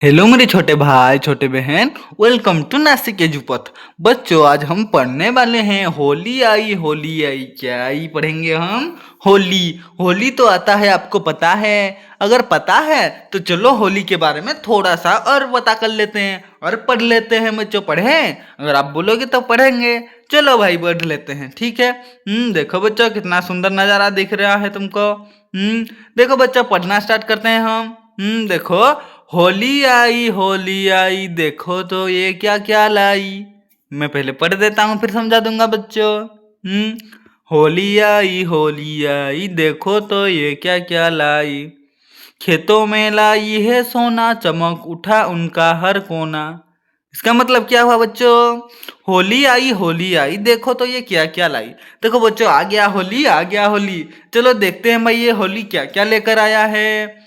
Hello मेरे छोटे भाई छोटे बहन। Welcome to Nashik Edupath. बच्चों आज हम पढ़ने वाले हैं होली आई क्या आई पढ़ेंगे हम। होली। होली तो आता है आपको पता है। अगर पता है तो चलो होली के बारे में थोड़ा सा और पता कर लेते हैं और पढ़ लेते हैं। बच्चों पढ़ें, अगर आप बोलोगे तो पढ़ेंगे। चलो भाई पढ़ लेते हैं, ठीक है। देखो बच्चों कितना सुंदर नज़ारा दिख रहा है तुमको। देखो बच्चों पढ़ना स्टार्ट करते हैं हम। देखो, होली आई देखो तो ये क्या क्या लाई। मैं पहले पढ़ देता हूँ फिर समझा दूंगा बच्चों। होली आई देखो तो ये क्या क्या लाई। खेतों में लाई है सोना, चमक उठा उनका हर कोना। इसका मतलब क्या हुआ बच्चों? होली आई देखो तो ये क्या क्या लाई। देखो बच्चों आ गया होली। चलो देखते हैं भाई ये होली क्या क्या लेकर आया है।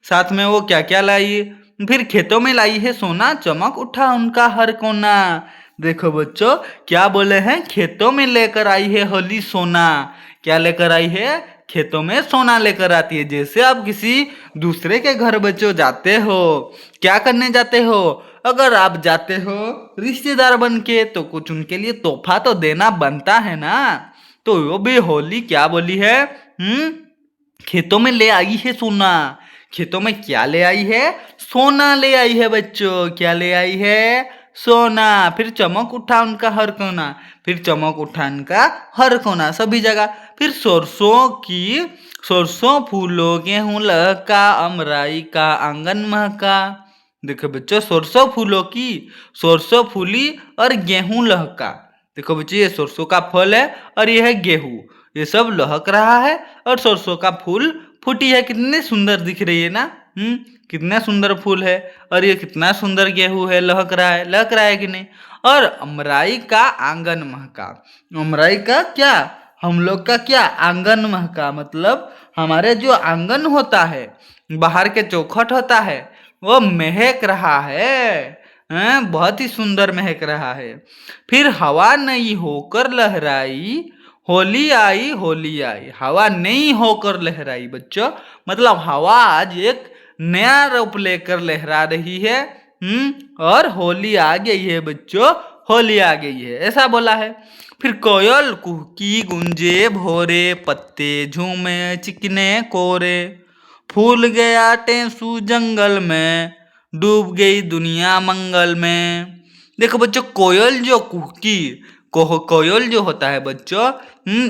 साथ में वो क्या क्या लाई। फिर खेतों में लाई है सोना, चमक उठा उनका हर कोना। देखो बच्चों क्या बोले हैं, खेतों में लेकर आई है होली सोना। क्या लेकर आई है? खेतों में सोना लेकर आती है। जैसे आप किसी दूसरे के घर बच्चों जाते हो, क्या करने जाते हो? अगर आप जाते हो रिश्तेदार बन के तो कुछ उनके लिए तोहफा तो देना बनता है ना। तो वो भी होली क्या बोली है? खेतों में ले आई है सोना। खेतों में क्या ले आई है? सोना ले आई है बच्चों। क्या ले आई है? सोना। फिर चमक उठा उनका हर कोना। फिर चमक उठा उनका हर कोना सभी जगह। फिर सरसों फूलो गेहूं लहका, अमराई का आंगन महका। देखो बच्चों सरसों फूली और गेहूं लहका। देखो बच्चों ये सरसों का फल है और ये है गेहूं। ये सब लहक रहा है और सरसों का फूल फूटी है। कितनी सुंदर दिख रही है ना। कितना सुंदर फूल है। और ये कितना सुंदर गेहूं है, लहक रहा है कि नहीं। और अमराई का आंगन महका। अमराई का क्या? हम लोग का क्या? आंगन महका। मतलब हमारे जो आंगन होता है, बाहर के चौखट होता है, वो महक रहा है। बहुत ही सुंदर महक रहा है। फिर हवा नई होकर लहराई, होली आई। हवा नई होकर लहराई बच्चों, मतलब हवा आज एक नया रूप लेकर लहरा रही है। और होली आ गई है बच्चों, होली आ गई है ऐसा बोला है। फिर कोयल कुहकी गुंजे भोरे, पत्ते झूमे चिकने कोरे। फूल गया टेसू जंगल में, डूब गई दुनिया मंगल में। देखो बच्चों कोयल जो कुहकी, कोयल जो होता है बच्चों,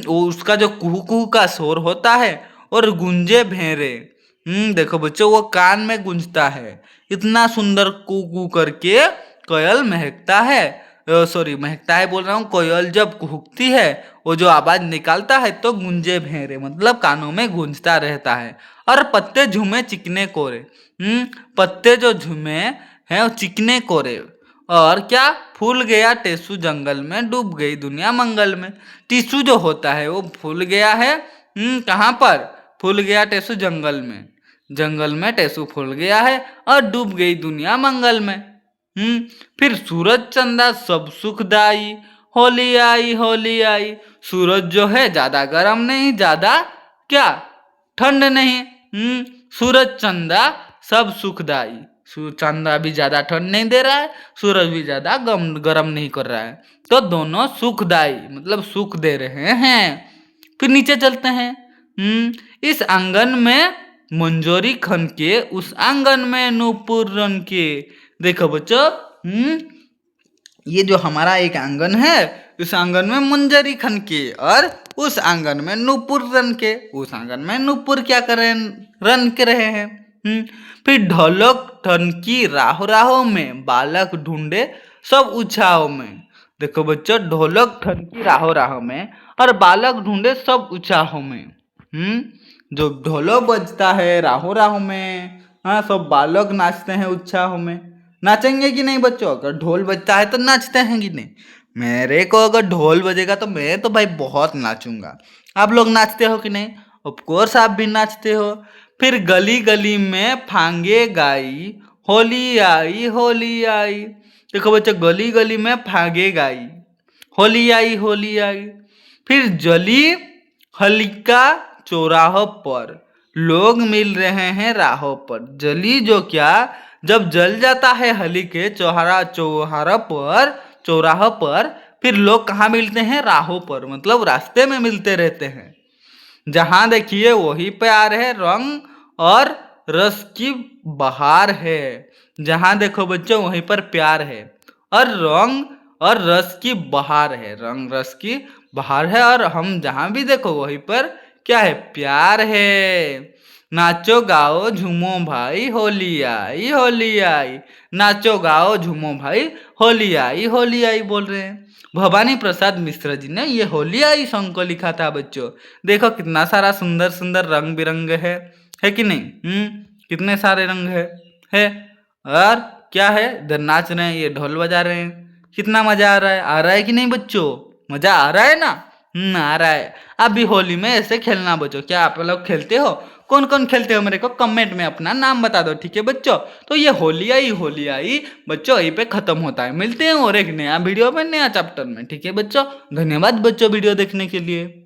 वो उसका जो कुहू कुहू का शोर होता है और गुंजे भेरे। देखो बच्चों वो कान में गूंजता है। इतना सुंदर कू कू करके कोयल महकता है। सॉरी महकता है बोल रहा हूँ। कोयल जब कुहकती है, वो जो आवाज निकालता है तो गुंजे भेरे, मतलब कानों में गूंजता रहता है। और पत्ते झूमे चिकने कोरे। पत्ते जो झूमे हैं वो चिकने कोरे। और क्या? फूल गया टेसू जंगल में, डूब गई दुनिया मंगल में। टीसू जो होता है वो फूल गया है। कहाँ पर? फूल गया टेसू जंगल में। जंगल में टेसू फूल गया है और डूब गई दुनिया मंगल में। फिर सूरज चंदा सब सुखदाई, होली आई। सूरज जो है ज्यादा गर्म नहीं, ज्यादा क्या ठंड नहीं। सूरज चंदा सब सुखदाई। चंदा भी ज्यादा ठंड नहीं दे रहा है, सूरज भी ज्यादा गर्म नहीं कर रहा है। तो दोनों सुखदाई मतलब सुख दे रहे हैं। फिर नीचे चलते हैं। इस आंगन में मंजोरी खन के, उस आंगन में नूपुर रन के। देखो बच्चों, ये जो हमारा एक आंगन है, उस आंगन में मंजरी खन के और उस आंगन में नूपुर रन के। उस आंगन में नूपुर क्या करें? रन के रहे हैं। फिर ढोलक ठनकी राहों राहों में, बालक ढूंढे सब उछाओं में। देखो बच्चों ढोलक ठनकी राहों राहों में और बालक ढूंढे सब उछाहों में। जो ढोलक बजता है राहों राहों में, हाँ सब बालक नाचते हैं उत्साहों में। नाचेंगे कि नहीं बच्चों? अगर ढोल बजता है तो नाचते हैं कि नहीं? मेरे को अगर ढोल बजेगा तो मैं तो भाई बहुत नाचूंगा। आप लोग नाचते हो कि नहीं? ऑफ कोर्स आप भी नाचते हो। फिर गली गली में फांगे गाई, होली आई। देखो बच्चों गली गली में फांगे गाई, होली आई। फिर जली हल्का चौराहों पर, लोग मिल रहे हैं राहों पर। जली जो क्या? जब जल जाता है होली के चौराहा पर फिर लोग कहाँ मिलते हैं? राहों पर, मतलब रास्ते में मिलते रहते हैं। जहां देखिए वही प्यार है, रंग और रस की बहार है। जहां देखो बच्चों वहीं पर प्यार है और रंग और रस की बहार है, रंग रस की बहार है। और हम जहां भी देखो वहीं पर क्या है? प्यार है। नाचो गाओ झूमो भाई होली आई। नाचो गाओ झूमो भाई होली आई बोल रहे हैं। भवानी प्रसाद मिश्र जी ने ये होली आई सॉन्ग को लिखा था बच्चों। देखो कितना सारा सुंदर सुंदर रंग बिरंग है कि नहीं? कितने सारे रंग है। और क्या है? इधर नाच रहे हैं, ये ढोल बजा रहे हैं। कितना मजा आ रहा है कि नहीं बच्चों? मजा आ रहा है ना? आ रहा है। अब भी होली में ऐसे खेलना बच्चों। क्या आप लोग खेलते हो? कौन कौन खेलते हो मेरे को कमेंट में अपना नाम बता दो, ठीक है बच्चों? तो ये होली आई बच्चों यहीं पे खत्म होता है। मिलते हैं और एक नया वीडियो में, नया चैप्टर में, ठीक है बच्चों? धन्यवाद बच्चों वीडियो देखने के लिए।